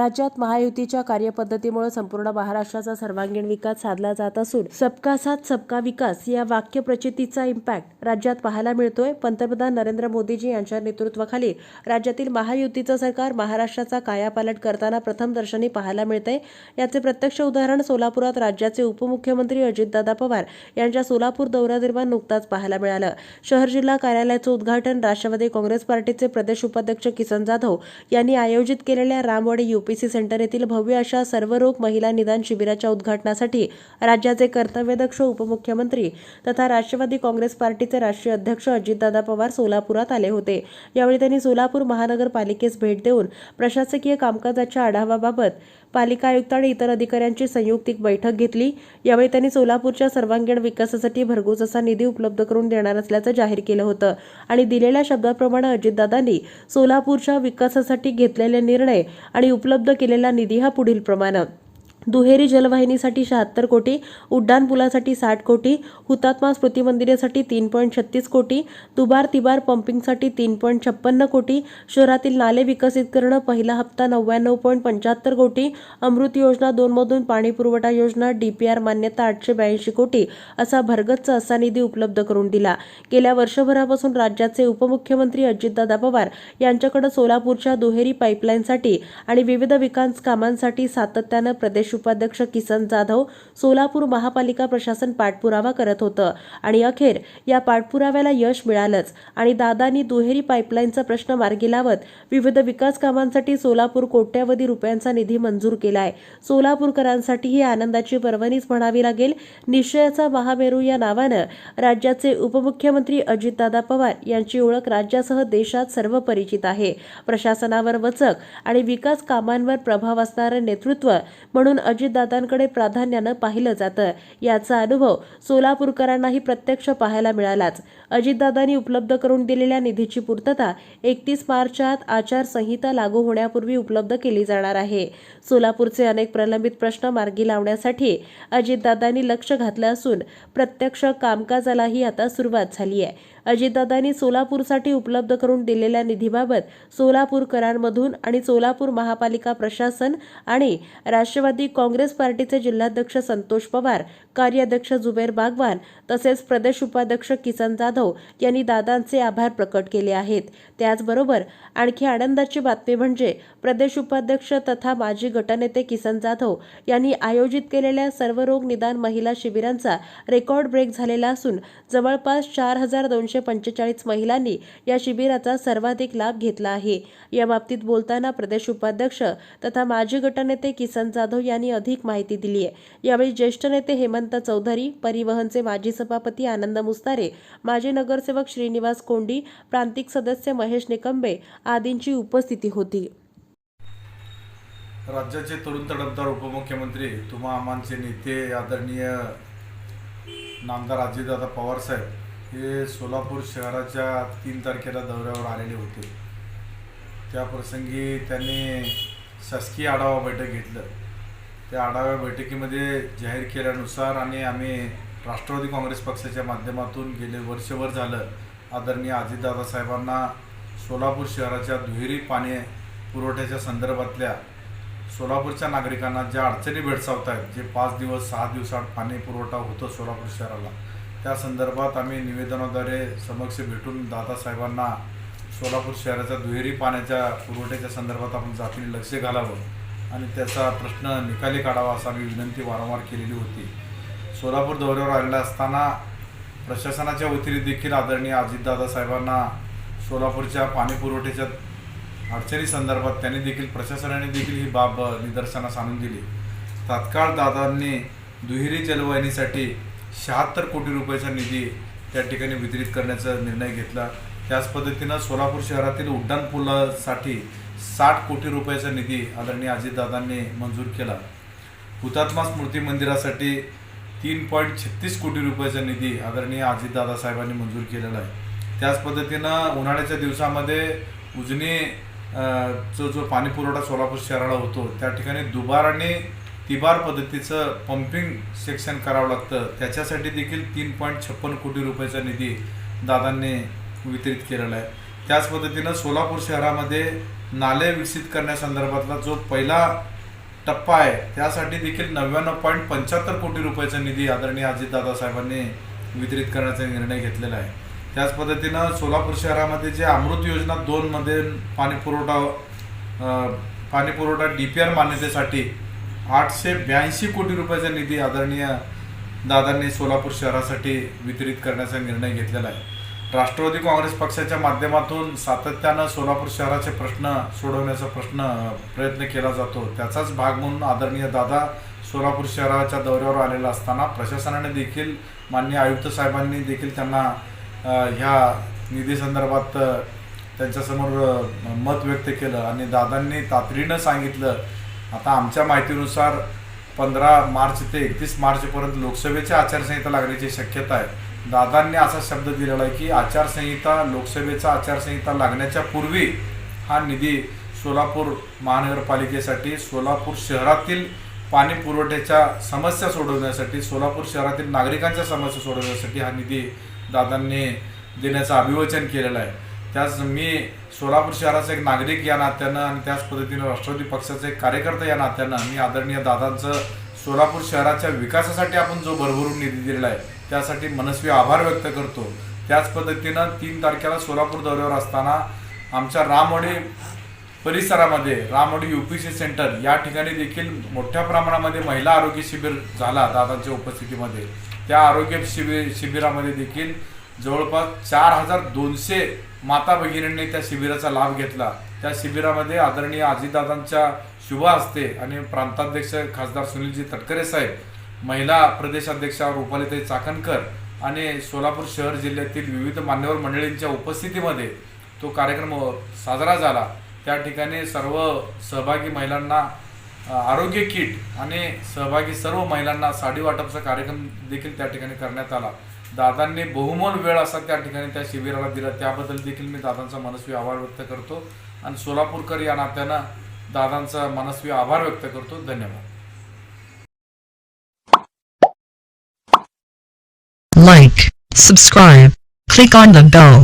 राज्यात महायुतीच्या कार्यपद्धतीमुळे संपूर्ण महाराष्ट्राचा सर्वांगीण विकास साधला जात असून सबका साथ सबका विकास या वाक्यप्रचितीचा इम्पॅक्ट राज्यात पाहायला मिळतोय। पंतप्रधान नरेंद्र मोदीजी यांच्या नेतृत्वाखाली राज्यातील महायुतीचं सरकार महाराष्ट्राचा कायापालट करताना प्रथम दर्शनी पाहायला मिळते। याचे प्रत्यक्ष उदाहरण सोलापुरात राज्याचे उपमुख्यमंत्री अजितदादा पवार यांच्या सोलापूर दौऱ्यादरम्यान नुकताच पाहायला मिळालं। शहर जिल्हा कार्यालयाचं उद्घाटन राष्ट्रवादी काँग्रेस पार्टीचे प्रदेश उपाध्यक्ष किसन जाधव यांनी आयोजित केलेल्या रामवाडी यूपीसी सेंटर येथील भव्य अशा सर्वरोग महिला निदान शिबिराच्या उद्घाटनासाठी राज्याचे कर्तव्यदक्ष उपमुख्यमंत्री तथा राष्ट्रवादी काँग्रेस पार्टीचे राष्ट्रीय अध्यक्ष अजितदादा पवार सोलापुरात आले होते। यावेळी त्यांनी सोलापूर महानगरपालिकेस भेट देऊन प्रशासकीय कामकाजाच्या आढावाबाबत पालिका आयुक्त आणि इतर अधिकाऱ्यांची संयुक्तिक बैठक घेतली। यावेळी त्यांनी सोलापूरच्या सर्वांगीण विकासासाठी भरघोस असा निधी उपलब्ध करून देणार असल्याचं जाहीर केलं होतं आणि दिलेल्या शब्दाप्रमाणे अजितदादांनी सोलापूरच्या विकासासाठी घेतलेले निर्णय आणि उपलब्ध केलेला निधी हा पुढील प्रमाणे: दुहेरी जलवाहिनीसाठी 76 कोटी, उड्डाणपुलासाठी 60 कोटी, हुतात्मा स्मृती मंदिरासाठी 3.36 कोटी, दुबार तिबार पंपिंगसाठी 3.56 कोटी, शहरातील नाले विकसित करणं पहिला हप्ता 99.75 कोटी, अमृत योजना 2 मधून पाणी पुरवठा योजना डीपीआर मान्यता 882 कोटी असा भरगच्च असा निधी उपलब्ध करून दिला। गेल्या वर्षभरापासून राज्याचे उपमुख्यमंत्री अजितदादा पवार यांच्याकडे सोलापूरच्या दुहेरी पाईपलाईनसाठी आणि विविध विकास कामांसाठी सातत्यानं प्रदेश उपाध्यक्ष किसन जाधव सोलापूर महापालिका प्रशासन पाठपुरावा करत होतं आणि अखेर या पाठपुराव्याला यश मिळालंच आणि दादांनी दुहेरी पाईपलाईनचा प्रश्न मार्गी लावत विविध विकास कामांसाठी सोलापूर कोट्यवधी रुपयांचा निधी मंजूर केलाय। सोलापूरकरांसाठी ही आनंदाची पर्वणीच म्हणावी लागेल। निश्चयाचा महामेरू या नावानं राज्याचे उपमुख्यमंत्री अजितदादा पवार यांची ओळख राज्यासह देशात सर्व परिचित आहे। प्रशासनावर वचक आणि विकास कामांवर प्रभाव असणारं नेतृत्व म्हणून अजितदादांकडे प्राधान्यानं पाहिलं जातं। याचा अनुभव सोलापूरकरांनाही प्रत्यक्ष पाहायला मिळालाच। अजितदादांनी उपलब्ध करून दिलेल्या निधीची पूर्तता 31 मार्चात आचारसंहिता लागू होण्यापूर्वी उपलब्ध केली जाणार आहे। सोलापूरचे अनेक प्रलंबित प्रश्न मार्गी लावण्यासाठी अजितदादांनी लक्ष घातलं असून प्रत्यक्ष कामकाजालाही आता सुरुवात झाली आहे। अजितदादांनी सोलापूरसाठी उपलब्ध करून दिलेल्या निधीबाबत सोलापूरकरांमधून आणि सोलापूर महापालिका प्रशासन आणि राष्ट्रवादी काँग्रेस पार्टीचे जिल्हाध्यक्ष संतोष पवार, कार्याध्यक्ष जुबेर बागवान तसेच प्रदेश उपाध्यक्ष किसन जाधव यांनी दादांचे आभार प्रकट केले आहेत। त्याचबरोबर आणखी आनंदाची बातमी म्हणजे प्रदेश उपाध्यक्ष तथा माजी गटनेते किसन जाधव यांनी आयोजित केलेल्या सर्वरोग निदान महिला शिबिरांचा रेकॉर्ड ब्रेक झालेला असून जवळपास 4245 महिलांनी या शिबिराचा सर्वाधिक लाभ घेतला आहे। या बाबतीत बोलताना प्रदेश उपाध्यक्ष तथा माजी गटनेते किसन जाधव यांनी अधिक माहिती दिली आहे। यावेळी ज्येष्ठ नेते हेमंत चौधरी, परिवहनचे माजी सभापती आनंद मुस्तारे, माजी नगरसेवक श्रीनिवास कोंडी, प्रांतिक सदस्य महेश निकंबे आदींची उपस्थिती होती। राज्याचे तरुण तडफदार उपमुख्यमंत्री तुम्हा आमांचे नेते आदरणीय नामदार अजितदादा पवार साहेब हे सोलापूर शहराच्या 3 तारखेला दौऱ्यावर आलेले होते। त्या प्रसंगी त्यांनी शासकीय आढावा बैठक घेतलं। त्या आढावा बैठकीमध्ये जाहीर केल्यानुसार आणि आम्ही राष्ट्रवादी काँग्रेस पक्षाच्या माध्यमातून गेले वर्षभर झालं आदरणीय अजितदादा साहेबांना सोलापूर शहराच्या दुहेरी पाणी पुरवठ्याच्या संदर्भातल्या सोलापूरच्या नागरिकांना ज्या अडचणी भेडसावत आहेत, जे 5 दिवस 6 दिवसात पाणी पुरवठा होतो सोलापूर शहराला, त्या संदर्भात आम्ही निवेदनाद्वारे समक्ष भेटून दादासाहेबांना सोलापूर शहराच्या दुहेरी पाण्याच्या पुरवठ्याच्या संदर्भात आपण जातीने लक्ष घालावं आणि त्याचा प्रश्न निकाली काढावा असा मी विनंती वारंवार केलेली होती। सोलापूर दौऱ्यावर आलेला असताना प्रशासनाच्या वतीने देखील आदरणीय अजितदादा साहेबांना सोलापूरच्या पाणी पुरवठ्याच्या अडचणी संदर्भात त्यांनी देखील प्रशासनाने देखील ही बाब निदर्शनास आणून दिली। तात्काळ दादांनी दुहेरी जलवाहिनीसाठी 76 कोटी रुपयाचा निधी त्या ठिकाणी वितरित करण्याचा निर्णय घेतला। त्याच पद्धतीनं सोलापूर शहरातील उड्डाणपुलासाठी 60 कोटी रुपयाचा निधी आदरणीय अजितदादांनी मंजूर केला। हुतात्मा स्मृती मंदिरासाठी 3.36 कोटी रुपयाचा निधी आदरणीय अजितदादा साहेबांनी मंजूर केलेला आहे। त्याच पद्धतीनं उन्हाळ्याच्या दिवसामध्ये उजनी जो पाणी पुरवठा सोलापूर शहराला होतो त्या ठिकाणी दुबार आणि तिबार पद्धतीचं पंपिंग सेक्शन करावं लागतं, त्याच्यासाठी देखील 3.56 कोटी रुपयाचा निधी दादांनी वितरित केलेला आहे। त्याच पद्धतीनं सोलापूर शहरामध्ये नाले विकसित करण्यासंदर्भातला जो पहिला टप्पा आहे त्यासाठी देखील 99.75 कोटी रुपयाचा निधी आदरणीय अजितदादा साहेबांनी वितरित करण्याचा निर्णय घेतलेला आहे. त्याच पद्धतीनं सोलापूर शहरामध्ये जे अमृत योजना 2 मध्ये पाणी पुरवठा DPR मान्यतेसाठी 882 कोटी रुपयाचा निधी आदरणीय दादांनी सोलापूर शहरासाठी वितरित करण्याचा निर्णय घेतलेला आहे. राष्ट्रवादी काँग्रेस पक्षाच्या माध्यमातून सातत्यानं सोलापूर शहराचे प्रश्न सोडवण्याचा प्रयत्न केला जातो. त्याचाच भाग म्हणून आदरणीय दादा सोलापूर शहराच्या दौऱ्यावर आलेला असताना प्रशासनाने देखील माननीय आयुक्त साहेबांनी देखील त्यांना ह्या निधी संदर्भात त्यांच्यासमोर मत व्यक्त केलं आणि दादांनी तातडीनं सांगितलं. आता आमच्या माहितीनुसार 15 मार्च ते 31 मार्चपर्यंत लोकसभेची आचारसंहिता लागण्याची शक्यता आहे. दादांनी असा शब्द दिलेला आहे की लोकसभेचा आचारसंहिता लागण्याच्या पूर्वी हा निधी सोलापूर महानगरपालिकेसाठी सोलापूर शहरातील पाणी पुरवठ्याच्या समस्या सोडवण्यासाठी सोलापूर शहरातील नागरिकांच्या समस्या सोडवण्यासाठी हा निधी दादांनी देण्याचं अभिवचन केलेलं आहे. त्याच मी सोलापूर शहराचा एक नागरिक या नात्यानं आणि त्याच पद्धतीनं राष्ट्रवादी पक्षाचा एक कार्यकर्ता या नात्यानं मी आदरणीय दादांचं सोलापूर शहराच्या विकासासाठी आपण जो भरभरून निधी दिलेला आहे त्यासाठी मनस्वी आभार व्यक्त करतो. त्याच पद्धतीनं 3 तारखेला सोलापूर दौऱ्यावर असताना आमच्या रामवाडी परिसरामध्ये रामवाडी UPC सेंटर या ठिकाणी देखील मोठ्या प्रमाणामध्ये महिला आरोग्य शिबिर झाला दादांच्या उपस्थितीमध्ये. त्या आरोग्य शिबिरामध्ये देखील जवळपास 4200 माता भगिनींनी त्या शिबिराचा लाभ घेतला. त्या शिबिरामध्ये आदरणीय अजितदादांच्या शुभ हस्ते आणि प्रांताध्यक्ष खासदार सुनीलजी तटकरे साहेब, महिला प्रदेशाध्यक्षा रुपालीताई चाकणकर आणि सोलापूर शहर जिल्ह्यातील विविध मान्यवर मंडळींच्या उपस्थितीमध्ये तो कार्यक्रम साजरा झाला. त्या ठिकाणी सर्व सहभागी महिलांना आरोग्य किट आणि सहभागी सर्व महिलांना साडी वाटपचा कार्यक्रम देखील त्या ठिकाणी करण्यात आला. दादांनी बहुमोल वेळ असा त्या ठिकाणी त्या शिबिराला दिला. त्याबद्दल देखील मी दादांचा मनस्वी आभार व्यक्त करतो आणि सोलापूरकर या नात्यानं दादांचा मनस्वी आभार व्यक्त करतो. धन्यवाद. Like, subscribe, click on the bell.